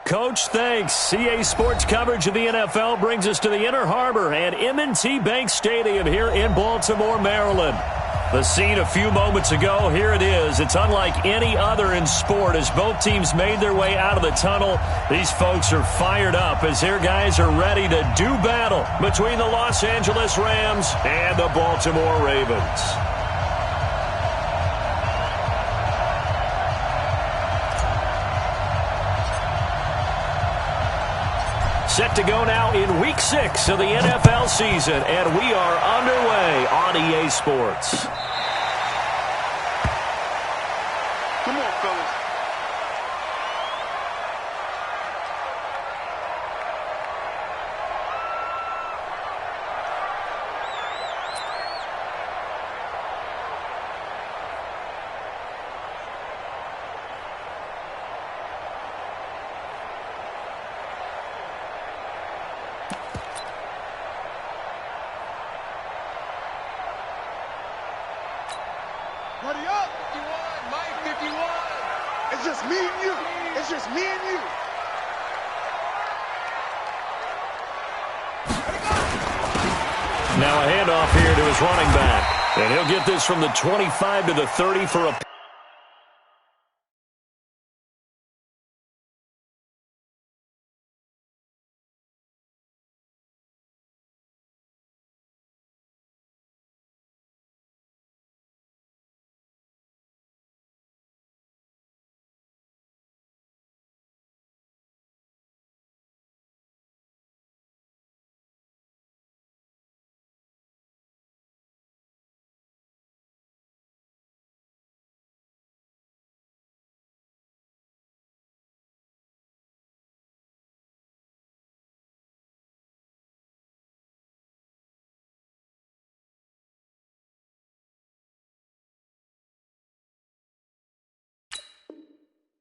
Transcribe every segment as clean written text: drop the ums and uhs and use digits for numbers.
Coach, thanks. CA Sports coverage of the NFL brings us to the Inner Harbor and M&T Bank Stadium here in Baltimore, Maryland. The scene a few moments ago, here it is. It's unlike any other in sport as both teams made their way out of the tunnel. These folks are fired up as their guys are ready to do battle between the Los Angeles Rams and the Baltimore Ravens. Set to go now in Week 6 of the NFL season, and we are underway on EA Sports. Come on, fellas. Ready up! 51, Mike, 51. It's just me and you. It's just me and you. Now a handoff here to his running back. And he'll get this from the 25 to the 30 for a...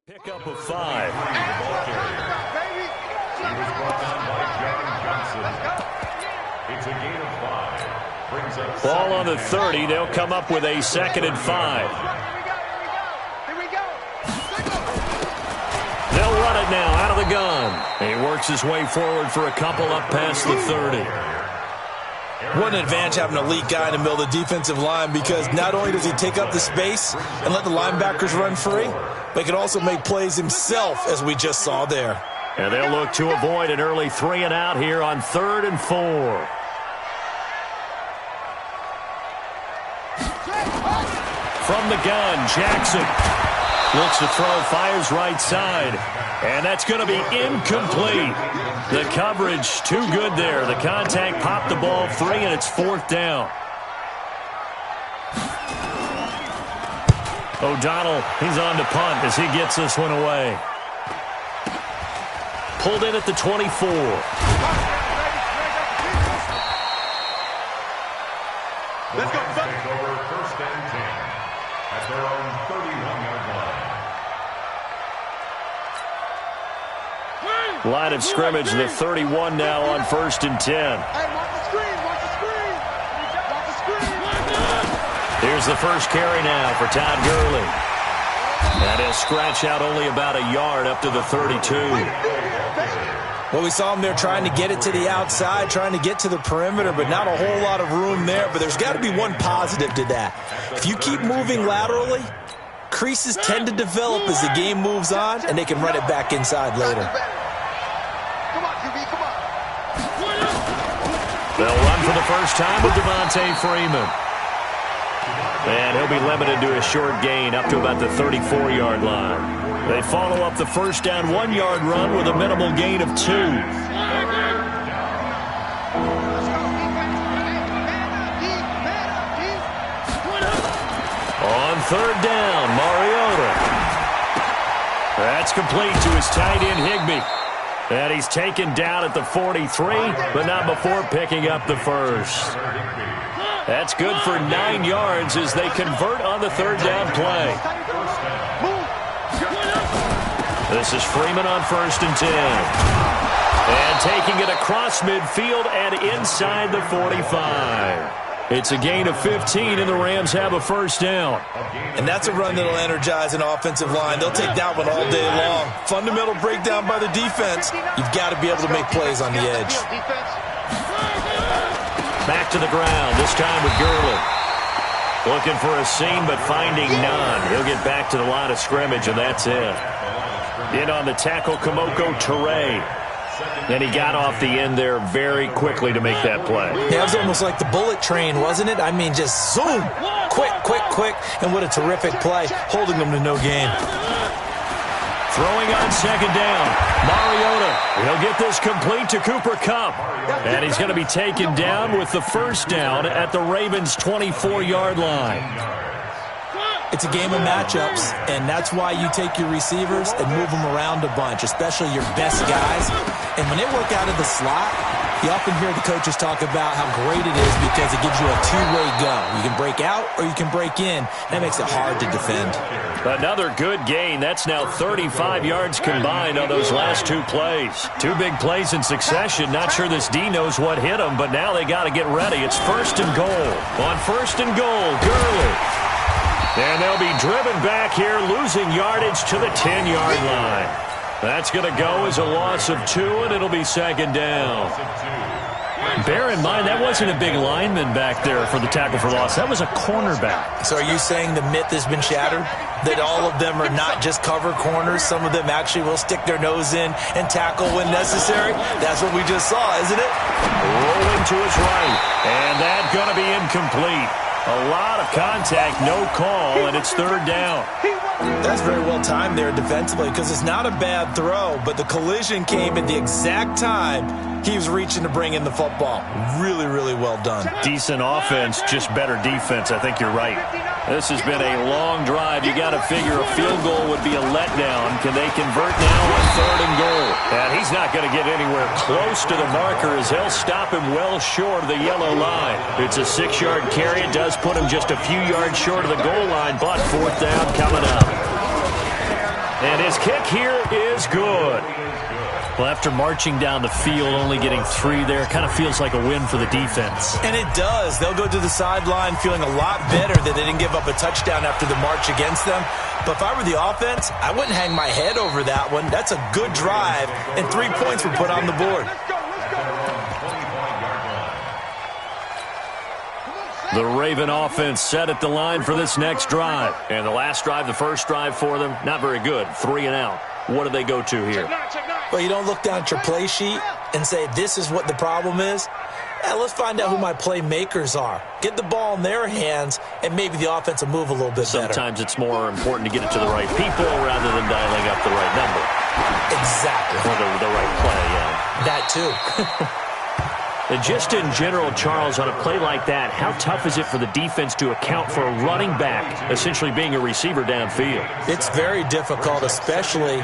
Pickup of 5. It's a gain of 5. Brings up Ball on the 30. They'll come up with a 2nd and 5. Here we go. They'll run it now out of the gun. He works his way forward for a couple up past the 30. What an advantage having an elite guy in the middle of the defensive line, because not only does he take up the space and let the linebackers run free, but he can also make plays himself, as we just saw there. And they'll look to avoid an early 3 and out here on 3rd and 4. From the gun, Jackson looks to throw, fires right side, and that's going to be incomplete. The coverage too good there. The contact popped the ball free, and it's 4th down. O'Donnell, he's on to punt as he gets this one away. Pulled in at the 24. Let's go. Take over 1st and 10 at their own 31-yard line. Line of scrimmage, the 31 now on 1st and 10. Hey, watch the screen. Watch the screen. Watch the screen. Here's the first carry now for Todd Gurley. And he'll scratch out only about a yard up to the 32. Well, we saw him there trying to get it to the outside, trying to get to the perimeter, but not a whole lot of room there. But there's got to be one positive to that. If you keep moving laterally, creases tend to develop as the game moves on, and they can run it back inside later. Come on, QB, come on. They'll run for the first time with Devontae Freeman. And he'll be limited to a short gain up to about the 34-yard line. They follow up the first down 1-yard run with a minimal gain of 2. On 3rd down, Mariota. That's complete to his tight end, Higbee. And he's taken down at the 43, but not before picking up the first. That's good for 9 yards as they convert on the 3rd down play. This is Freeman on 1st and 10. And taking it across midfield and inside the 45. It's a gain of 15, and the Rams have a first down. And that's a run that'll energize an offensive line. They'll take that one all day long. Fundamental breakdown by the defense. You've got to be able to make plays on the edge. Back to the ground, this time with Gurley. Looking for a seam, but finding none. He'll get back to the line of scrimmage, and that's it. In on the tackle, Kamoko Toure. And he got off the end there very quickly to make that play. Yeah, it was almost like the bullet train, wasn't it? I mean, just zoom. Quick, quick, quick. And what a terrific play, holding them to no gain. Throwing on second down, Mariota. He'll get this complete to Cooper Kupp. And he's going to be taken down with the first down at the Ravens' 24-yard line. It's a game of matchups, and that's why you take your receivers and move them around a bunch, especially your best guys. And when they work out of the slot, you often hear the coaches talk about how great it is because it gives you a two-way go. You can break out or you can break in. That makes it hard to defend. Another good gain. That's now 35 yards combined on those last two plays. Two big plays in succession. Not sure this D knows what hit him, but now they got to get ready. It's first and goal. On first and goal, Gurley. And they'll be driven back here, losing yardage to the 10-yard line. That's going to go as a loss of 2, and it'll be second down. Bear in mind, that wasn't a big lineman back there for the tackle for loss. That was a cornerback. So are you saying the myth has been shattered? That all of them are not just cover corners? Some of them actually will stick their nose in and tackle when necessary? That's what we just saw, isn't it? Rolling to his right, and that's going to be incomplete. A lot of contact, no call, and it's third down. That's very well timed there defensively because it's not a bad throw, but the collision came at the exact time he was reaching to bring in the football. Really, really well done. Decent offense, just better defense. I think you're right. This has been a long drive. You got to figure a field goal would be a letdown. Can they convert now on third and goal? And he's not going to get anywhere close to the marker as they'll stop him well short of the yellow line. It's a 6-yard carry. It does put him just a few yards short of the goal line, but fourth down coming up. And his kick here is good. Well, after marching down the field, only getting 3 there, kind of feels like a win for the defense. And it does. They'll go to the sideline feeling a lot better that they didn't give up a touchdown after the march against them. But if I were the offense, I wouldn't hang my head over that one. That's a good drive, and 3 points were put on the board. The Raven offense set at the line for this next drive. And the last drive, the first drive for them, not very good. 3 and out. What do they go to here? Well, you don't look down at your play sheet and say, this is what the problem is. Let's find out who my playmakers are. Get the ball in their hands, and maybe the offense will move a little bit better. Sometimes it's more important to get it to the right people rather than dialing up the right number. Exactly. Or the right play, yeah. That too. And just in general, Charles, on a play like that, how tough is it for the defense to account for a running back essentially being a receiver downfield? It's very difficult, especially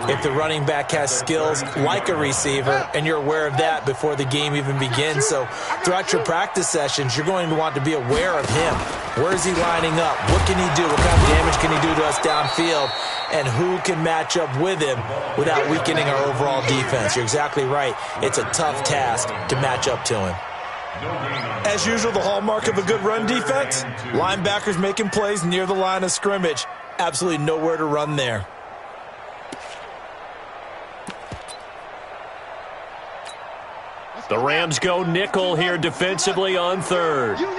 if the running back has skills like a receiver, and you're aware of that before the game even begins. So throughout your practice sessions, you're going to want to be aware of him. Where is he lining up? What can he do? What kind of damage can he do to us downfield? And who can match up with him without weakening our overall defense? You're exactly right. It's a tough task to match up to him. As usual, the hallmark of a good run defense, linebackers making plays near the line of scrimmage. Absolutely nowhere to run there. The Rams go nickel here defensively on third. 94 is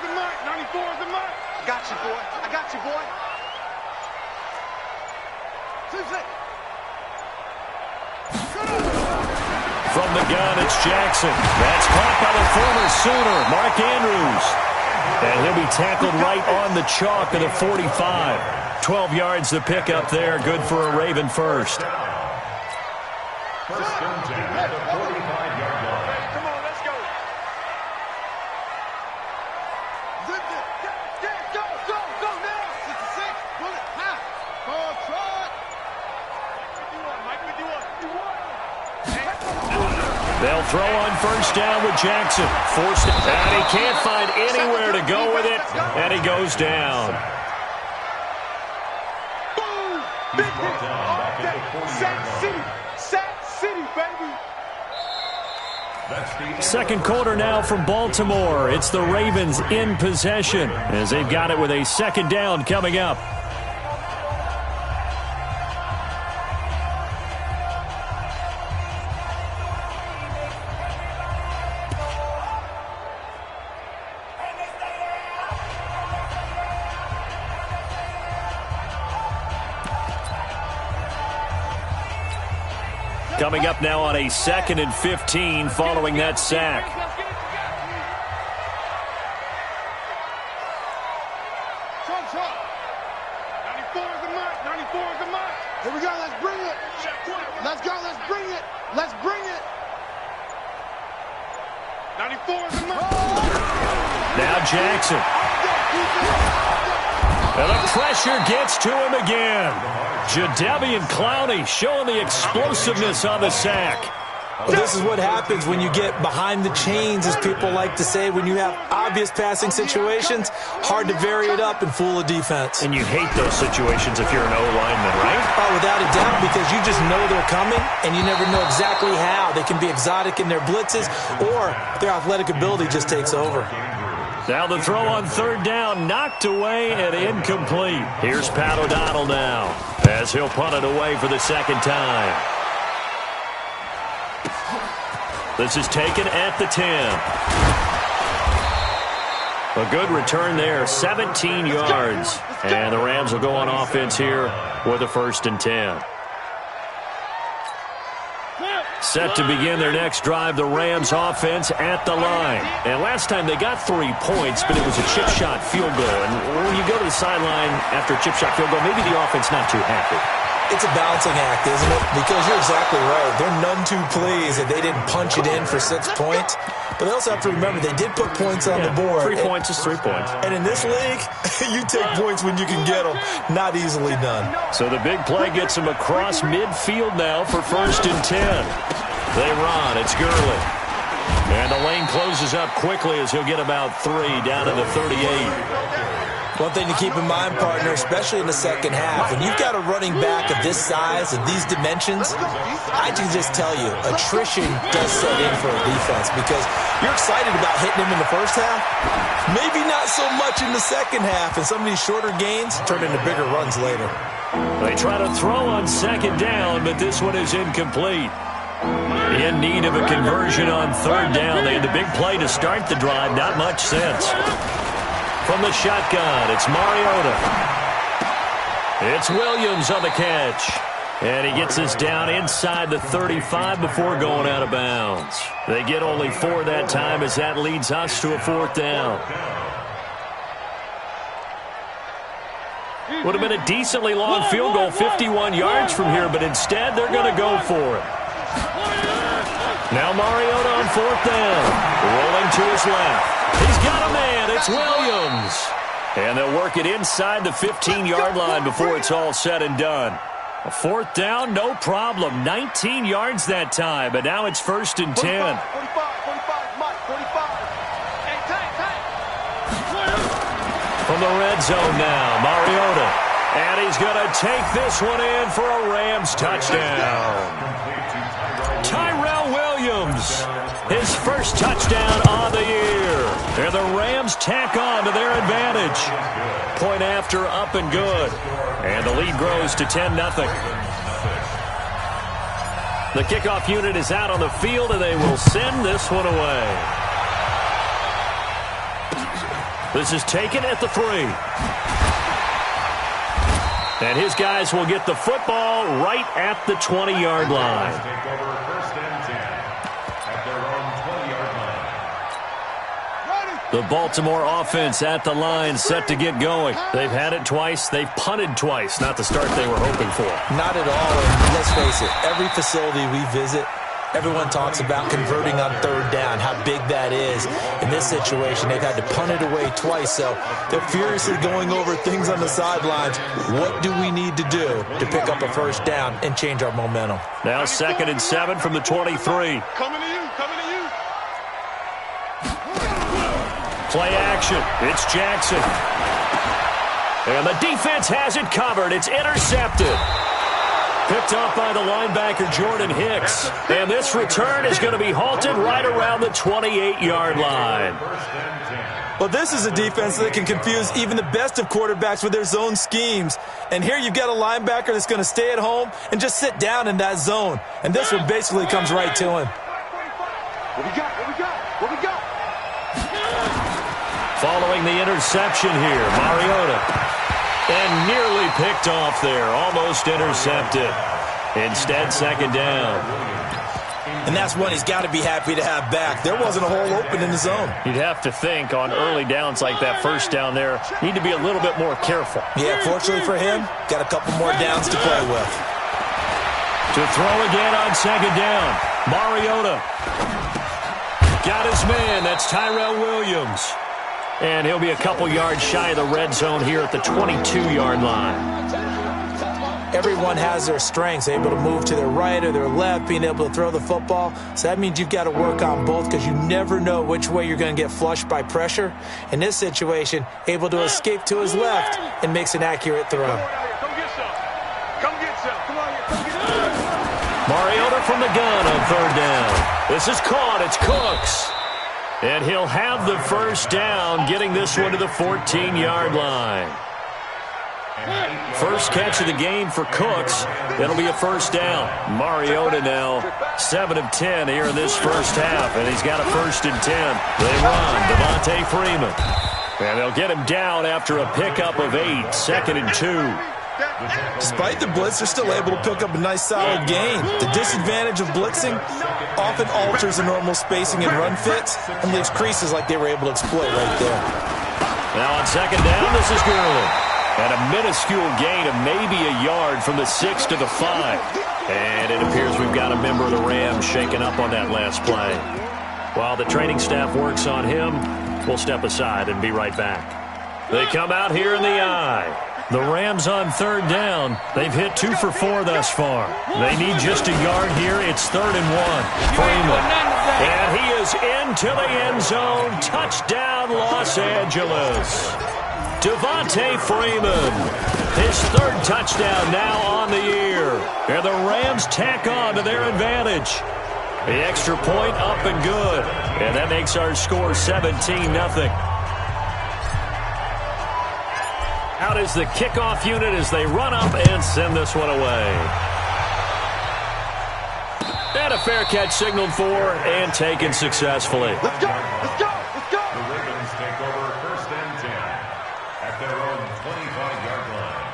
the mark. 94 is the mark. I got you, boy. I got you, boy. From the gun, it's Jackson. That's caught by the former Sooner, Mark Andrews. And he'll be tackled right on the chalk of the 45. 12 yards to pick up there. Good for a Raven first. First and 10 at the 45-yard line. Come on, let's go. Zip it. Go now. 66. Pull it. High. Ball trot. 51, Mike, 51. They'll throw on first down with Jackson. Forced it, and he can't find anywhere to go with it, and he goes down. Boom. Big hit. All day. Sack City. Sack City, baby. Second quarter now from Baltimore. It's the Ravens in possession as they've got it with a second down coming up. Coming up now on a 2nd and 15 following that sack. Here we go, let's bring it. Let's go, let's bring it. Let's bring it. 94 is the mark. Now Jackson. And the pressure gets to him again. Jadeveon Clowney showing the explosiveness on the sack. Well, this is what happens when you get behind the chains, as people like to say. When you have obvious passing situations, hard to vary it up and fool a defense. And you hate those situations if you're an O-lineman, right? Oh, without a doubt, because you just know they're coming, and you never know exactly how. They can be exotic in their blitzes, or their athletic ability just takes over. Now the throw on third down, knocked away and incomplete. Here's Pat O'Donnell now, as he'll punt it away for the second time. This is taken at the 10. A good return there, 17 yards. And the Rams will go on offense here with a 1st and 10. Set to begin their next drive, the Rams offense at the line. And last time they got 3 points, but it was a chip shot field goal. And when you go to the sideline after a chip shot field goal, maybe the offense not too happy. It's a balancing act, isn't it? Because you're exactly right. They're none too pleased that they didn't punch it in for 6 points. But they also have to remember they did put points on the board. 3 points is 3 points. And in this league, you take points when you can get them. Not easily done. So the big play gets them across midfield now for 1st and 10. They run. It's Gurley. And the lane closes up quickly as he'll get about 3 down to the 38. One thing to keep in mind, partner, especially in the second half, when you've got a running back of this size and these dimensions, I can just tell you, attrition does set in for a defense because you're excited about hitting him in the first half. Maybe not so much in the second half, and some of these shorter gains turn into bigger runs later. They try to throw on second down, but this one is incomplete. In need of a conversion on third down. They had the big play to start the drive. Not much sense. From the shotgun, it's Mariota. It's Williams on the catch. And he gets us down inside the 35 before going out of bounds. They get only 4 that time as that leads us to a 4th down. Would have been a decently long field goal, 51 yards from here, but instead they're going to go for it. Now Mariota on 4th down. Rolling to his left. He's got a man. It's Williams. And they'll work it inside the 15-yard line before it's all said and done. A 4th down, no problem. 19 yards that time, but now it's 1st and 10. 45, Mike, 45. From the red zone now, Mariota. And he's going to take this one in for a Rams touchdown. Tyrell Williams, his first touchdown on the year. And the Rams tack on to their advantage. Point after, up and good. And the lead grows to 10-0. The kickoff unit is out on the field, and they will send this one away. This is taken at the 3. And his guys will get the football right at the 20-yard line. The Baltimore offense at the line, set to get going. They've had it twice. They've punted twice. Not the start they were hoping for. Not at all. And let's face it, every facility we visit, everyone talks about converting on third down, how big that is. In this situation, they've had to punt it away twice, so they're furiously going over things on the sidelines. What do we need to do to pick up a first down and change our momentum? Now 2nd and 7 from the 23. Coming to you, coming to you. Play action. It's Jackson. And the defense has it covered. It's intercepted. Picked up by the linebacker, Jordan Hicks. And this return is going to be halted right around the 28-yard line. Well, this is a defense that can confuse even the best of quarterbacks with their zone schemes. And here you've got a linebacker that's going to stay at home and just sit down in that zone. And this one basically comes right to him. What we got? What we got? What we got? Following the interception here, Mariota. And nearly picked off there, almost intercepted. Instead, second down. And that's one he's got to be happy to have back. There wasn't a hole open in the zone. You'd have to think on early downs like that first down there, need to be a little bit more careful. Yeah, fortunately for him, got a couple more downs to play with. To throw again on second down, Mariota. Got his man, that's Tyrell Williams. And he'll be a couple yards shy of the red zone here at the 22-yard line. Everyone has their strengths, able to move to their right or their left, being able to throw the football. So that means you've got to work on both because you never know which way you're going to get flushed by pressure. In this situation, able to escape to his left and makes an accurate throw. Come get some. Come get some. Come on here. Come get some. Mariota from the gun on third down. This is caught. It's Cooks. And he'll have the first down, getting this one to the 14-yard line. First catch of the game for Cooks. It'll be a first down. Mariota now 7 of 10 here in this first half, and he's got a 1st and 10. They run Devontae Freeman. And they'll get him down after a pickup of 8, 2nd and 2. Despite the blitz, they're still able to pick up a nice solid gain. The disadvantage of blitzing often alters the normal spacing and run fits and leaves creases like they were able to exploit right there. Now on second down, this is Gurley. And a minuscule gain of maybe a yard from the 6 to the 5. And it appears we've got a member of the Rams shaken up on that last play. While the training staff works on him, we'll step aside and be right back. They come out here in the eye. The Rams on third down. They've hit 2 for 4 thus far. They need just a yard here. It's 3rd and 1. Freeman. And he is into the end zone. Touchdown, Los Angeles. Devontae Freeman, his 3rd touchdown now on the year. And the Rams tack on to their advantage. The extra point up and good. And that makes our score 17-0. Out is the kickoff unit as they run up and send this one away. And a fair catch signaled for and taken successfully. Let's go. Let's go. Let's go. The Ravens take over 1st and 10 at their own 25-yard line.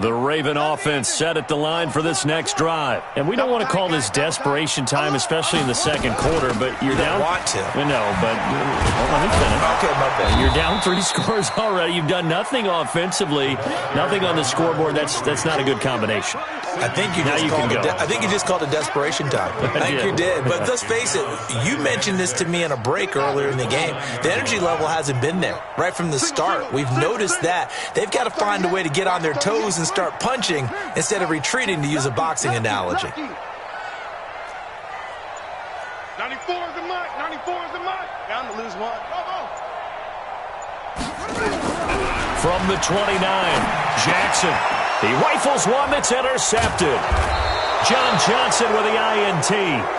The Raven offense set at the line for this next drive. And we don't want to call this desperation time, especially in the second quarter, but you're down. Want to. No, but let me finish. Okay, my bad. You're down 3 scores already. You've done nothing offensively, nothing on the scoreboard. That's not a good combination. I think you just called it desperation time. I think you did. But let's face it, you mentioned this to me in a break earlier in the game. The energy level hasn't been there right from the start. We've noticed that. They've got to find a way to get on their toes and start punching instead of retreating, to use a boxing analogy. 94 is the mark. 94 is the mark. Down to lose one. From the 29, Jackson. He rifles one that's intercepted. John Johnson with the INT.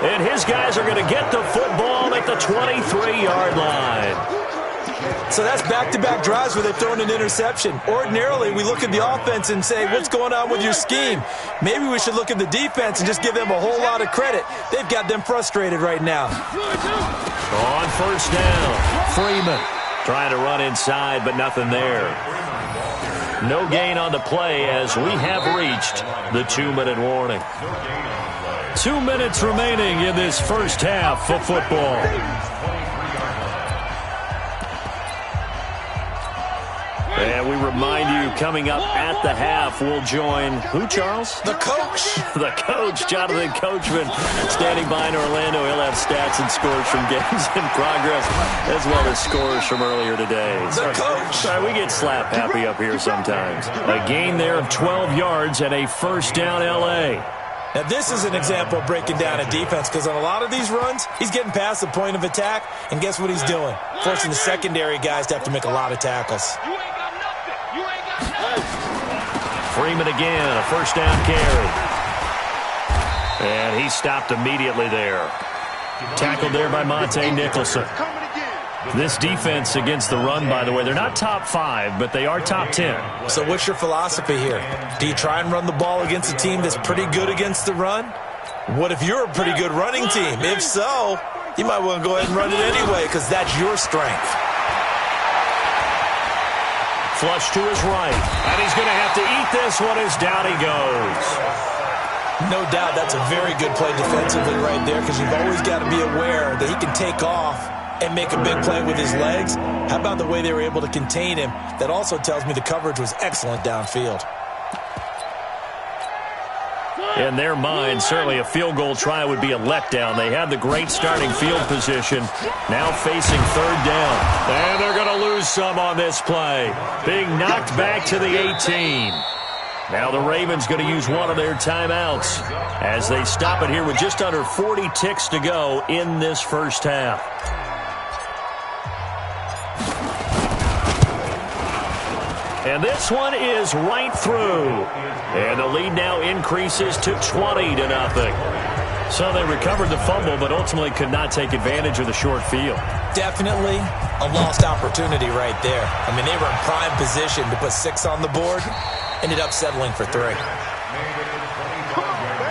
And his guys are going to get the football at the 23-yard line. So that's back-to-back drives where they've thrown an interception. Ordinarily, we look at the offense and say, what's going on with your scheme? Maybe we should look at the defense and just give them a whole lot of credit. They've got them frustrated right now. On first down, Freeman trying to run inside, but nothing there. No gain on the play as we have reached the 2-minute warning. 2 minutes remaining in this first half of football. And we remind you, coming up at the half, we'll join who, Charles? The coach. The coach, Jonathan Coachman, standing by in Orlando. He'll have stats and scores from games in progress, as well as scores from earlier today. The coach. Sorry, we get slap happy up here sometimes. A gain there of 12 yards and a first down, L.A. Now, this is an example of breaking down a defense, because on a lot of these runs, he's getting past the point of attack, and guess what he's doing? Forcing the secondary guys to have to make a lot of tackles. You ain't got nothing. You ain't got nothing. Freeman again, a first down carry. And he stopped immediately there. Tackled there by Monte Nicholson. Coming again. This defense against the run, by the way, they're not top 5, but they are top 10. So what's your philosophy here? Do you try and run the ball against a team that's pretty good against the run? What if you're a pretty good running team? If so, you might want to go ahead and run it anyway, because that's your strength. Flush to his right. And he's going to have to eat this one as down he goes. No doubt that's a very good play defensively right there, because you've always got to be aware that he can take off and make a big play with his legs. How about the way they were able to contain him? That also tells me the coverage was excellent downfield. In their mind, certainly a field goal try would be a letdown. They had the great starting field position, now facing third down. And they're going to lose some on this play, being knocked back to the 18. Now the Ravens going to use one of their timeouts as they stop it here with just under 40 ticks to go in this first half. And this one is right through. And the lead now increases to 20-0. So they recovered the fumble, but ultimately could not take advantage of the short field. Definitely a lost opportunity right there. I mean, they were in prime position to put 6 on the board. Ended up settling for 3. Come on, baby.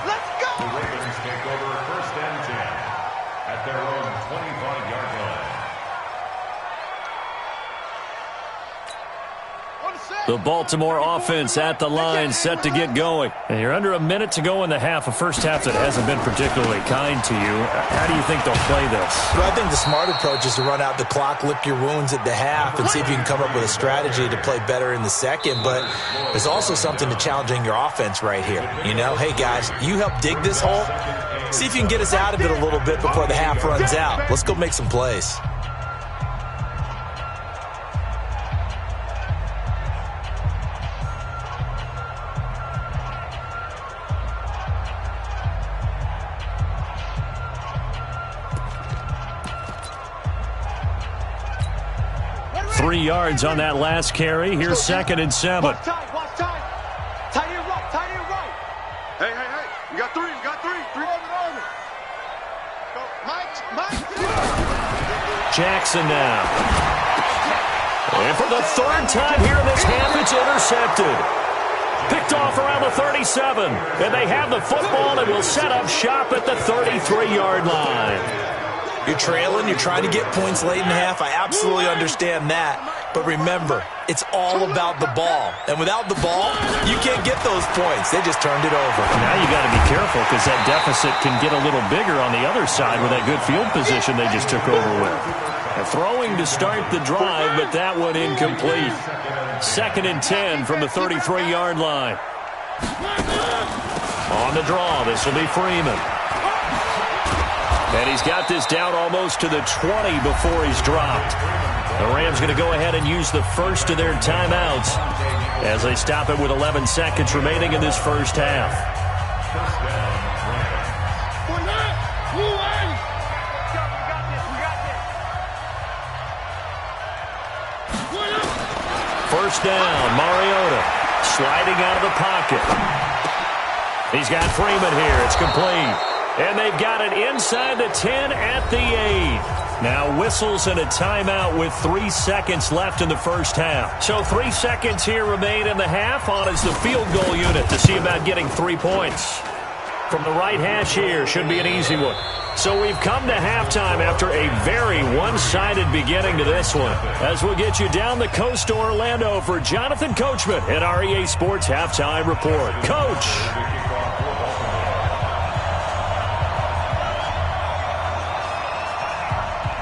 Let's go. The Ravens take over first and 10 at their own 25-yard line. The Baltimore offense at the line, set to get going. And you're under a minute to go in the half, a first half that hasn't been particularly kind to you. How do you think they'll play this? Well, I think the smart approach is to run out the clock, lick your wounds at the half, and see if you can come up with a strategy to play better in the second. But there's also something to challenging your offense right here. You know, hey, guys, you help dig this hole. See if you can get us out of it a little bit before the half runs out. Let's go make some plays. Three yards on that last carry. Here's second and 7. Watch time. Tight end right. Hey. You got three. 3 on it. Go. Mike. Jackson now. And for the third time here in this half, it's intercepted. Picked off around the 37. And they have the football and will set up shop at the 33-yard line. You're trailing, you're trying to get points late in the half. I absolutely understand that. But remember, it's all about the ball. And without the ball, you can't get those points. They just turned it over. Now you got to be careful, because that deficit can get a little bigger on the other side with that good field position they just took over with. And throwing to start the drive, but that one incomplete. Second and 10 from the 33-yard line. On the draw, this will be Freeman. And he's got this down almost to the 20 before he's dropped. The Rams going to go ahead and use the first of their timeouts as they stop it with 11 seconds remaining in this first half. First down, Mariota sliding out of the pocket. He's got Freeman here. It's complete. And they've got it inside the 10 at the 8. Now whistles and a timeout with 3 seconds left in the first half. So 3 seconds here remain in the half. On is the field goal unit to see about getting 3 points. From the right hash here, should be an easy one. So we've come to halftime after a very one-sided beginning to this one. As we'll get you down the coast to Orlando for Jonathan Coachman at our EA Sports Halftime Report. Coach!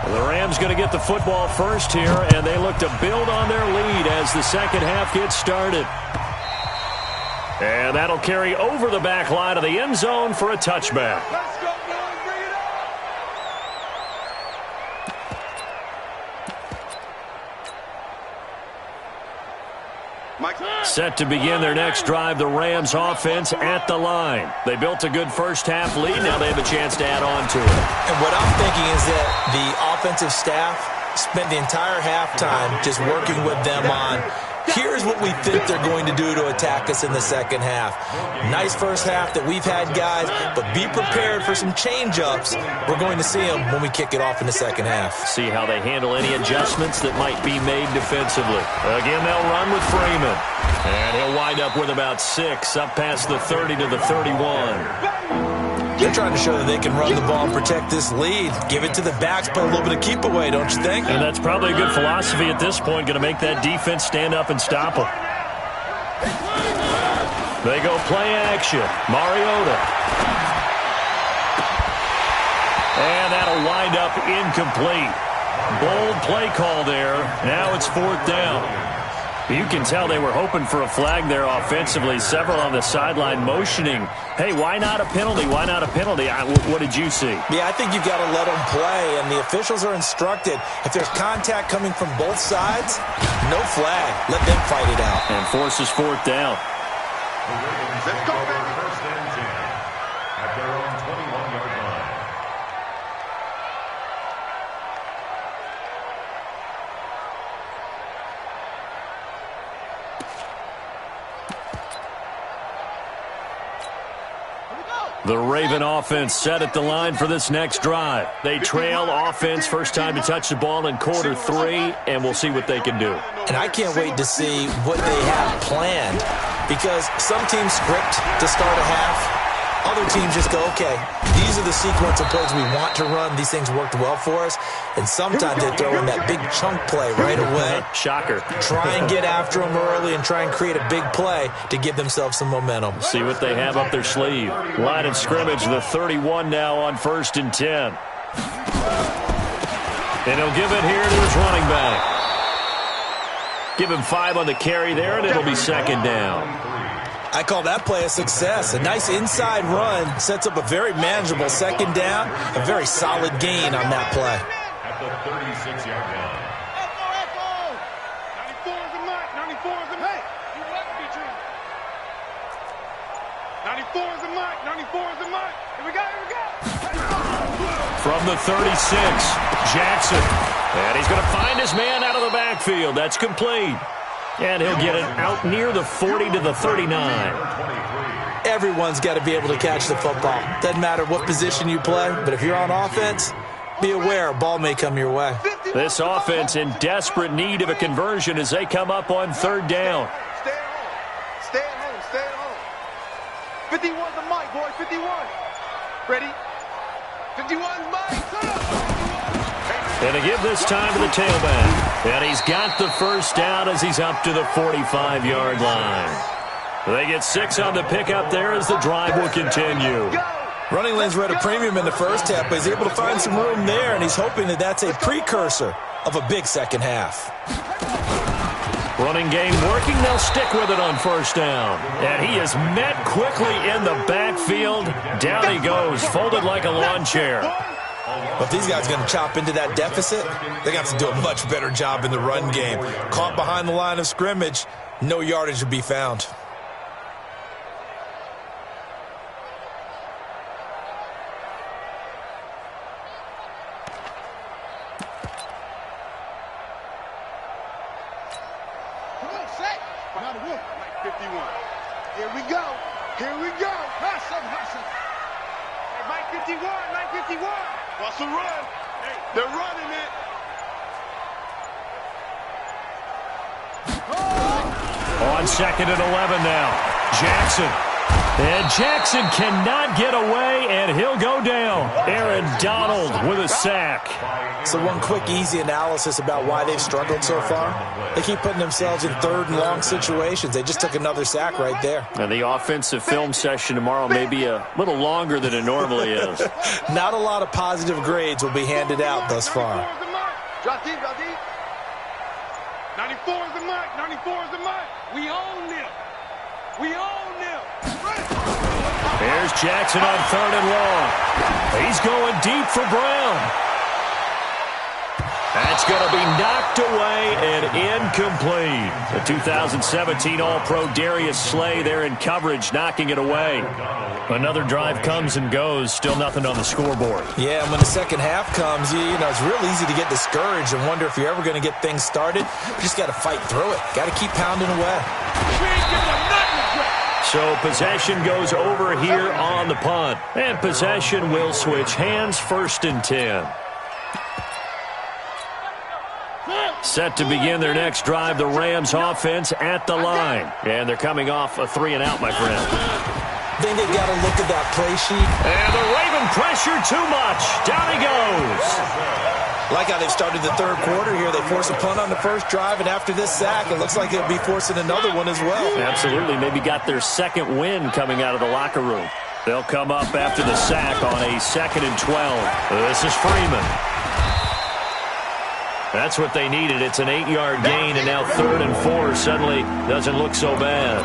The Rams going to get the football first here, and they look to build on their lead as the second half gets started. And that'll carry over the back line of the end zone for a touchback. Let's go, boys. Bring it up. Mike. Set to begin their next drive, the Rams offense at the line. They built a good first half lead. Now they have a chance to add on to it. And what I'm thinking is that the offensive staff spent the entire halftime just working with them on, here's what we think they're going to do to attack us in the second half. Nice first half that we've had, guys, but be prepared for some change-ups. We're going to see them when we kick it off in the second half. See how they handle any adjustments that might be made defensively. Again, they'll run with Freeman. And he'll wind up with about 6, up past the 30 to the 31. They're trying to show that they can run the ball and protect this lead. Give it to the backs, put a little bit of keep away, don't you think? And that's probably a good philosophy at this point, going to make that defense stand up and stop them. They go play action. Mariota. And that'll wind up incomplete. Bold play call there. Now it's 4th down. You can tell they were hoping for a flag there offensively. Several on the sideline motioning, hey, why not a penalty? Why not a penalty? What did you see? Yeah, I think you've got to let them play, and the officials are instructed, if there's contact coming from both sides, no flag. Let them fight it out. And forces 4th down. Let's go, baby. First and 10 at their own 21-yard line. The Raven offense set at the line for this next drive. They trail offense first time to touch the ball in quarter 3, and we'll see what they can do. And I can't wait to see what they have planned, because some teams script to start a half. Other teams just go, okay, these are the sequence of plays we want to run. These things worked well for us. And sometimes they throw in that big chunk play right away. Shocker. Try and get after them early and try and create a big play to give themselves some momentum. See what they have up their sleeve. Line of scrimmage, the 31 now on 1st and 10. And he'll give it here to his running back. Give him 5 on the carry there, and it'll be 2nd down. I call that play a success. A nice inside run sets up a very manageable 2nd down. A very solid gain on that play. At the 36-yard line. Echo. 94 is the mark. 94 is the mark. You like me, Drew. 94 is the mark. 94 is the mark. Here we go. Here we go. From the 36, Jackson. And he's going to find his man out of the backfield. That's complete. And he'll get it out near the 40 to the 39. Everyone's got to be able to catch the football. Doesn't matter what position you play, but if you're on offense, be aware a ball may come your way. This offense in desperate need of a conversion as they come up on 3rd down. Stay at home. Stay at home. Stay at home. 51's the mic, boy. 51. Ready? 51's Mike. And to give this time to the tailback. And he's got the first down as he's up to the 45-yard line. They get 6 on the pickup there as the drive will continue. Running lanes were at a premium in the first half, but he's able to find some room there, and he's hoping that that's a precursor of a big second half. Running game working. They'll stick with it on 1st down. And he is met quickly in the backfield. Down he goes, folded like a lawn chair. But if these guys are going to chop into that deficit, they got to do a much better job in the run game. Caught behind the line of scrimmage, no yardage to be found. Come on, set. Now the wolf. Mike 51. Here we go. Here we go. Hustle, hustle. Hey, Mike 51. Mike 51. Russell run. Hey, they're running it. On 2nd and 11 now. Jackson. And Jackson cannot get away, and he'll go down. Aaron Donald with a sack. So one quick, easy analysis about why they've struggled so far. They keep putting themselves in 3rd and long situations. They just took another sack right there. And the offensive film session tomorrow may be a little longer than it normally is. Not a lot of positive grades will be handed out thus far. Drop deep, drop deep. 94 is the mark. 94 is the mark. We own them. We own them. Here's Jackson on 3rd and long. He's going deep for Brown. That's going to be knocked away and incomplete. The 2017 All-Pro Darius Slay there in coverage, knocking it away. Another drive comes and goes, still nothing on the scoreboard. Yeah, and when the second half comes, you know, it's real easy to get discouraged and wonder if you're ever going to get things started. You just got to fight through it. Got to keep pounding away. So possession goes over here on the punt. And possession will switch hands, 1st and 10. Set to begin their next drive, the Rams offense at the line. And they're coming off a 3-and-out, my friend. I think they've got to look at that play sheet. And the Raven pressure too much. Down he goes. Like how they've started the third quarter here. They force a punt on the first drive, and after this sack, it looks like they'll be forcing another one as well. Absolutely. Maybe got their second win coming out of the locker room. They'll come up after the sack on a 2nd and 12. This is Freeman. That's what they needed. It's an 8-yard gain, and now 3rd and 4 suddenly doesn't look so bad.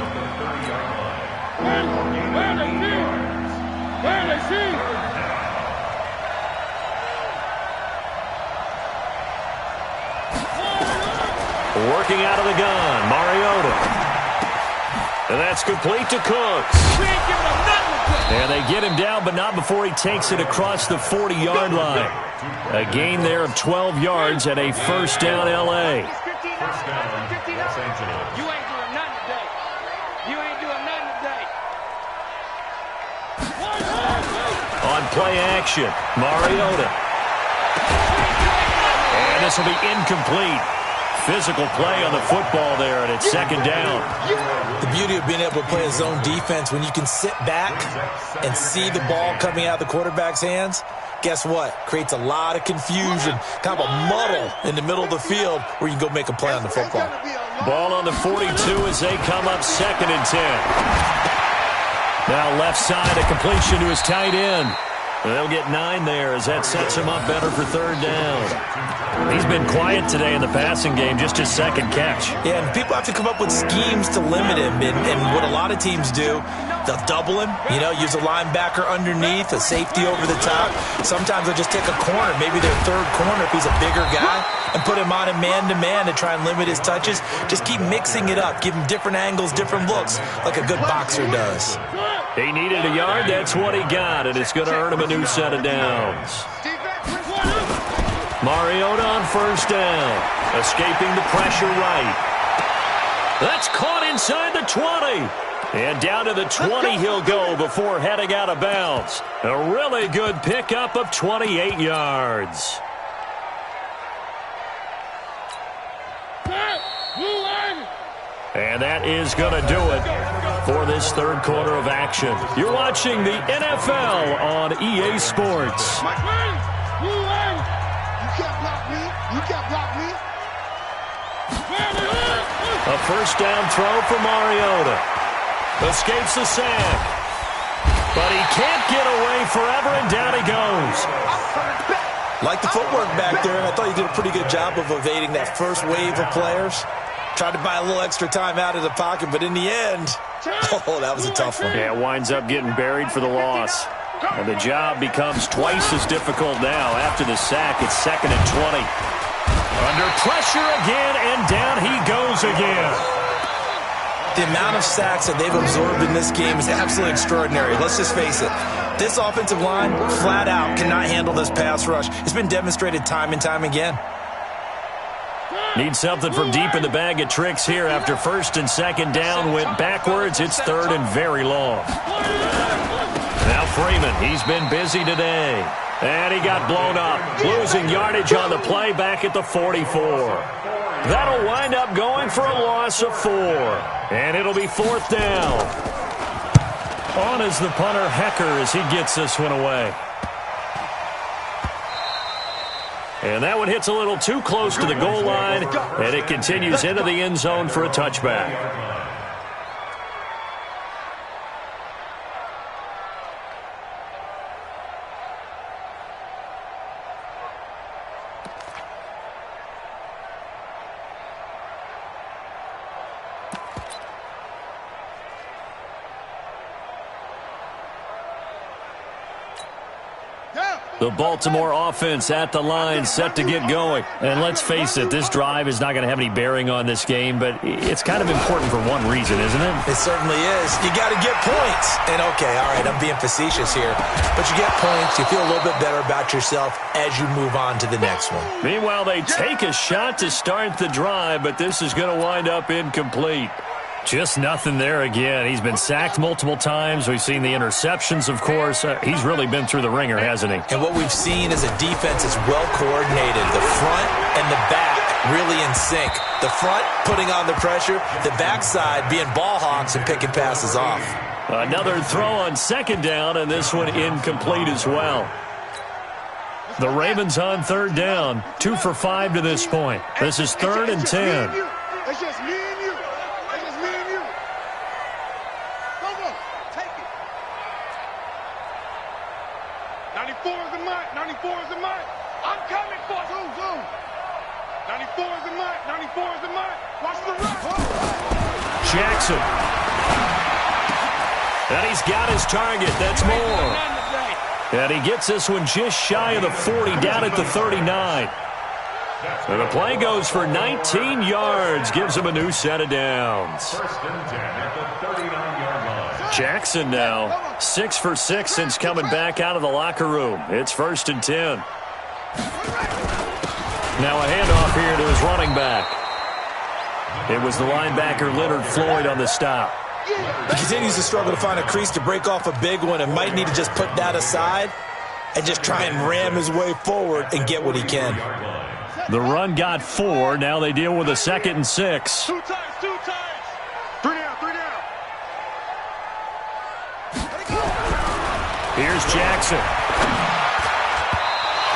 Working out of the gun, Mariota. And that's complete to Cooks. And they get him down, but not before he takes it across the 40-yard line. A gain there of 12 yards and a 1st down, L.A. First down, Los Angeles. You ain't doing nothing today. You ain't doing nothing today. On play action, Mariota. And this will be incomplete. Physical play on the football there, and it's 2nd down. The beauty of being able to play a zone defense, when you can sit back and see the ball coming out of the quarterback's hands, guess what? Creates a lot of confusion, kind of a muddle in the middle of the field where you can go make a play on the football. Ball on the 42 as they come up 2nd and 10. Now left side, a completion to his tight end. They'll get 9 there as that sets him up better for 3rd down. He's been quiet today in the passing game, just his 2nd catch. Yeah, and people have to come up with schemes to limit him. And what a lot of teams do, they'll double him, you know, use a linebacker underneath, a safety over the top. Sometimes they'll just take a corner, maybe their 3rd corner if he's a bigger guy, and put him on a man-to-man to try and limit his touches. Just keep mixing it up, give him different angles, different looks, like a good boxer does. He needed a yard, that's what he got, and it's going to earn him a new set of downs. Mariota on 1st down, escaping the pressure right. That's caught inside the 20. And down to the 20 he'll go before heading out of bounds. A really good pickup of 28 yards. And that is going to do it for this 3rd quarter of action. You're watching the NFL on EA Sports. You can't block me. You can't block me. A 1st down throw for Mariota. Escapes the sack. But he can't get away forever, and down he goes. Like the footwork back there, and I thought he did a pretty good job of evading that first wave of players. Tried to buy a little extra time out of the pocket, but in the end, oh, that was a tough one. Yeah, winds up getting buried for the loss. And the job becomes twice as difficult now. After the sack, it's 2nd and 20. Under pressure again, and down he goes again. The amount of sacks that they've absorbed in this game is absolutely extraordinary. Let's just face it. This offensive line, flat out, cannot handle this pass rush. It's been demonstrated time and time again. Need something from deep in the bag of tricks here after 1st and 2nd down went backwards. It's 3rd and very long. Now Freeman, he's been busy today. And he got blown up, losing yardage on the play back at the 44. That'll wind up going for a loss of 4. And it'll be 4th down. On is the punter, Hecker, as he gets this one away. And that one hits a little too close to the goal line, and it continues into the end zone for a touchback. The Baltimore offense at the line, set to get going. And let's face it, this drive is not going to have any bearing on this game, but it's kind of important for one reason, isn't it? It certainly is. You got to get points. And, okay, all right, I'm being facetious here. But you get points, you feel a little bit better about yourself as you move on to the next one. Meanwhile, they take a shot to start the drive, but this is going to wind up incomplete. Just nothing there again. He's been sacked multiple times. We've seen the interceptions, of course. He's really been through the ringer, hasn't he? And what we've seen is a defense that's well coordinated. The front and the back really in sync. The front putting on the pressure, the backside being ball hawks and picking passes off. Another throw on second down, and this one incomplete as well. The Ravens on third down, 2 for 5 to this point. This is 3rd and 10. It's just me and you. It's just me and you. Go, take it. 94 is the mic. 94 is the mic. I'm coming for you. Zoom. 94 is the mic. 94 is the mic. Watch the run. Jackson. And he's got his target. That's more. And he gets this one just shy of the 40, down at the 39. So the play goes for 19 yards, gives him a new set of downs. 1st and 10 at the 39-yard line. Jackson now 6 for 6 since coming back out of the locker room. It's 1st and 10. Now a handoff here to his running back. It was the linebacker Leonard Floyd on the stop. He continues to struggle to find a crease to break off a big one and might need to just put that aside and just try and ram his way forward and get what he can. The run got 4. Now they deal with a 2nd and 6. 2 times. 3 down. Here's Jackson.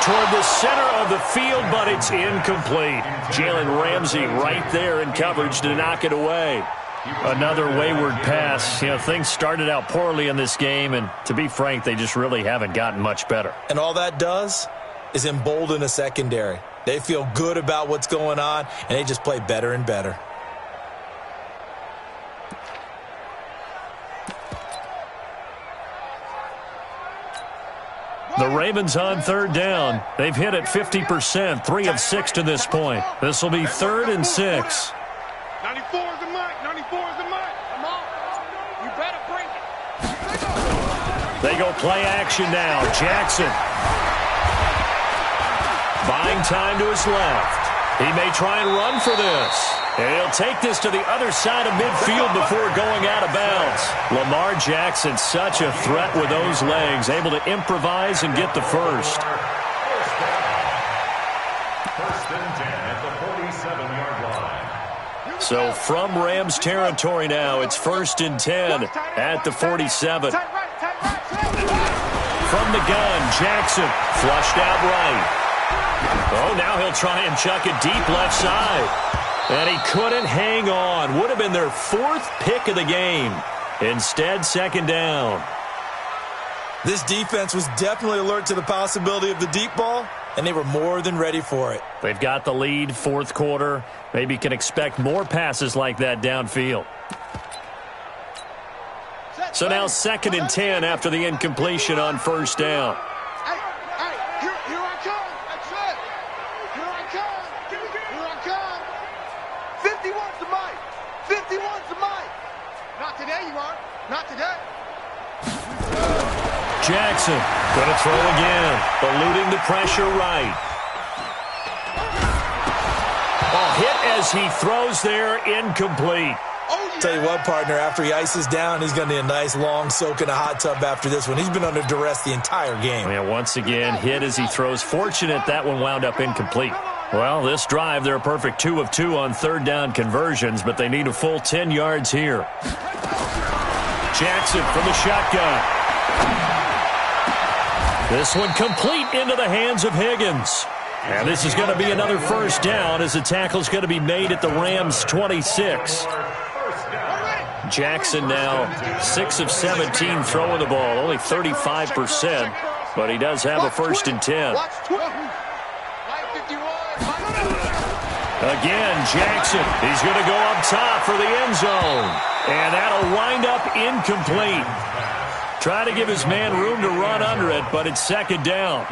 Toward the center of the field, but it's incomplete. Jalen Ramsey right there in coverage to knock it away. Another wayward pass. You know, things started out poorly in this game, and to be frank, they just really haven't gotten much better. And all that does is embolden a secondary. They feel good about what's going on, and they just play better and better. The Ravens on third down. They've hit it 50%, 3 of 6 to this point. This will be 3rd and 6. 94 is the mic. 94 is the mic. Come on. You better bring it. They go play action now. Jackson. Buying time to his left. He may try and run for this. And he'll take this to the other side of midfield before going out of bounds. Lamar Jackson, such a threat with those legs, able to improvise and get the first. 1st and 10 at the 47-yard line. So from Rams territory now, it's 1st and 10 at the 47. From the gun, Jackson flushed out right. Oh, now he'll try and chuck it deep left side. And he couldn't hang on. Would have been their 4th pick of the game. Instead, 2nd down. This defense was definitely alert to the possibility of the deep ball, and they were more than ready for it. They've got the lead, 4th quarter. Maybe can expect more passes like that downfield. So now 2nd and 10 after the incompletion on 1st down. Here I come. That's it. Here I come. Here I come. 51's the mic. 51's the mic. Not today, you aren't. Not today. Jackson going to throw again. Eluding the pressure right. Hit as he throws there, incomplete. Tell you what, partner, after he ices down, he's going to need a nice long soak in a hot tub after this one. He's been under duress the entire game. Yeah, once again, hit as he throws. Fortunate that one wound up incomplete. Well, this drive, they're a perfect 2 of 2 on 3rd down conversions, but they need a full 10 yards here. Jackson from the shotgun. This one complete into the hands of Higgins. And this is going to be another 1st down as the tackle's going to be made at the Rams' 26. Jackson now 6 of 17 throwing the ball, only 35%, but he does have a 1st and 10. Again, Jackson, he's going to go up top for the end zone, and that'll wind up incomplete. Try to give his man room to run under it, but it's second down.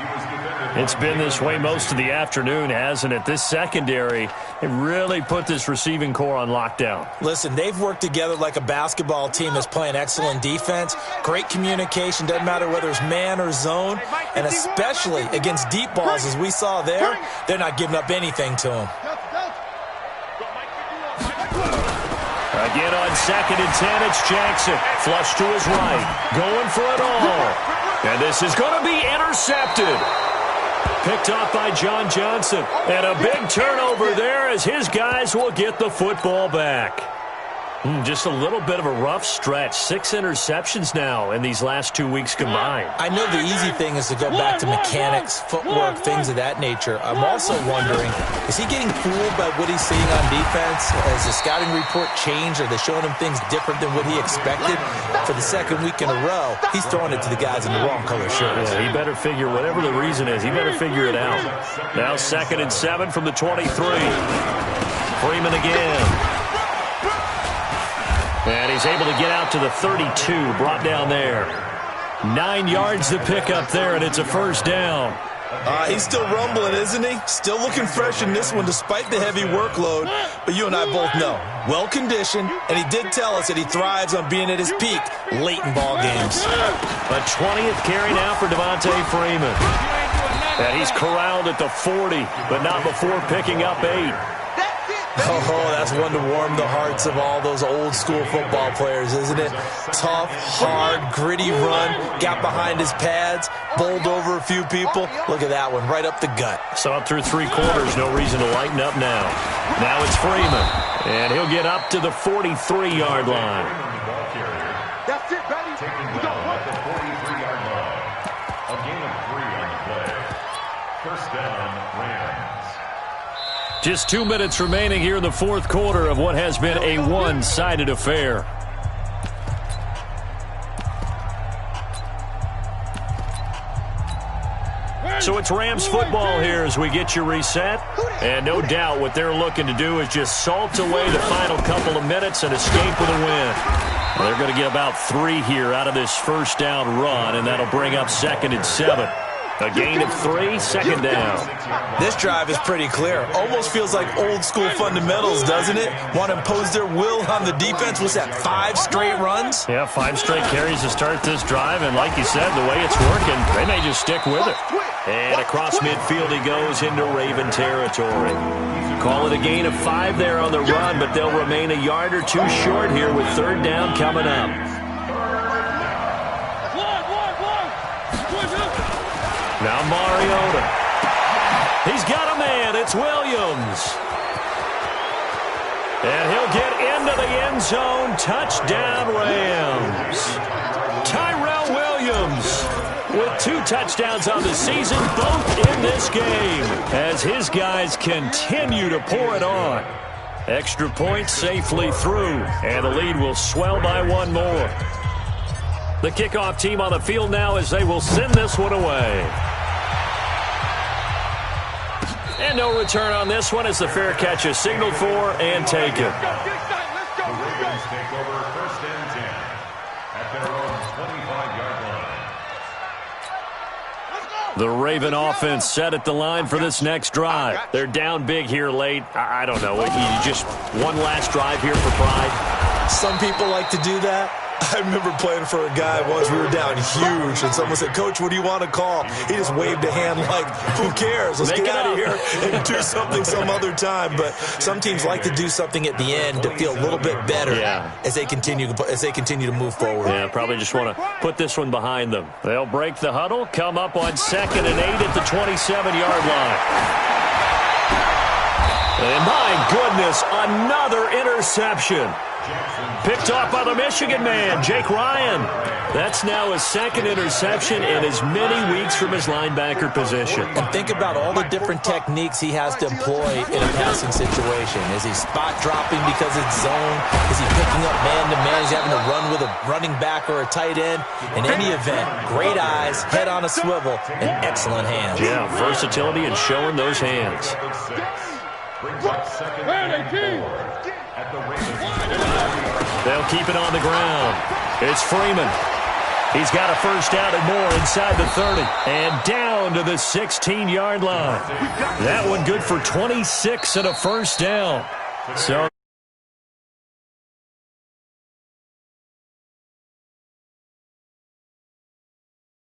It's been this way most of the afternoon, hasn't it? This secondary, it really put this receiving core on lockdown. Listen, they've worked together like a basketball team that's playing excellent defense. Great communication, doesn't matter whether it's man or zone. And especially against deep balls, as we saw there, they're not giving up anything to him. Again on 2nd and 10, it's Jackson. Flush to his right. Going for it all. And this is going to be intercepted. Picked off by John Johnson. And a big turnover there as his guys will get the football back. Just a little bit of a rough stretch. 6 interceptions now in these last 2 weeks combined. I know the easy thing is to go back to mechanics, footwork, things of that nature. I'm also wondering, is he getting fooled by what he's seeing on defense? Has the scouting report changed? Are they showing him things different than what he expected? For the second week in a row, he's throwing it to the guys in the wrong color shirts. Yeah, he better figure, whatever the reason is, he better figure it out. Now 2nd and 7 from the 23. Freeman again. And he's able to get out to the 32, brought down there. 9 yards to pick up there, and it's a first down. He's still rumbling, isn't he? Still looking fresh in this one despite the heavy workload. But you and I both know, well-conditioned, and he did tell us that he thrives on being at his peak late in ball games. A 20th carry now for Devontae Freeman. And he's corralled at the 40, but not before picking up 8. Oh, that's one to warm the hearts of all those old-school football players, isn't it? Tough, hard, gritty run, got behind his pads, bowled over a few people. Look at that one, right up the gut. So up through 3 quarters, no reason to lighten up now. Now it's Freeman, and he'll get up to the 43-yard line. That's it, baby. Taking down at the 43-yard line. A gain of 3 on the play. First down, Rams. Just 2 minutes remaining here in the fourth quarter of what has been a one-sided affair. So it's Rams football here as we get you reset. And no doubt what they're looking to do is just salt away the final couple of minutes and escape with a win. Well, they're going to get about 3 here out of this first down run, and that'll bring up 2nd and 7. A gain of 3, second down. This drive is pretty clear. Almost feels like old-school fundamentals, doesn't it? Want to impose their will on the defense. What's that, 5 straight runs? Yeah, 5 straight carries to start this drive, and like you said, the way it's working, they may just stick with it. And across midfield he goes into Raven territory. Call it a gain of 5 there on the run, but they'll remain a yard or 2 short here with 3rd down coming up. Now Mariota. He's got a man. It's Williams. And he'll get into the end zone. Touchdown, Rams. Tyrell Williams with 2 touchdowns on the season, both in this game, as his guys continue to pour it on. Extra point safely through, and the lead will swell by 1 more. The kickoff team on the field now as they will send this one away. And no return on this one as the fair catch is signaled for and taken. The Ravens take over 1st and 10 at their own 25-yard line. The Raven offense set at the line for this next drive. They're down big here late. I don't know. You just one last drive here for pride. Some people like to do that. I remember playing for a guy once. We were down huge, and someone said, "Coach, what do you want to call?" He just waved a hand like, "Who cares? Let's get out of here and do something some other time." But some teams like to do something at the end to feel a little bit better as they continue to move forward. Yeah, probably just want to put this one behind them. They'll break the huddle, come up on 2nd and 8 at the 27-yard line. And my goodness, another interception. Picked off by the Michigan man, Jake Ryan. That's now his 2nd interception in as many weeks from his linebacker position. And think about all the different techniques he has to employ in a passing situation. Is he spot dropping because it's zone? Is he picking up man-to-man? Is he having to run with a running back or a tight end? In any event, great eyes, head on a swivel, and excellent hands. Yeah, versatility and showing those hands. Brings up 2nd and 4 at the Ravens. They'll keep it on the ground. It's Freeman. He's got a first down and more inside the 30. And down to the 16-yard line. That one good for 26 and a first down. So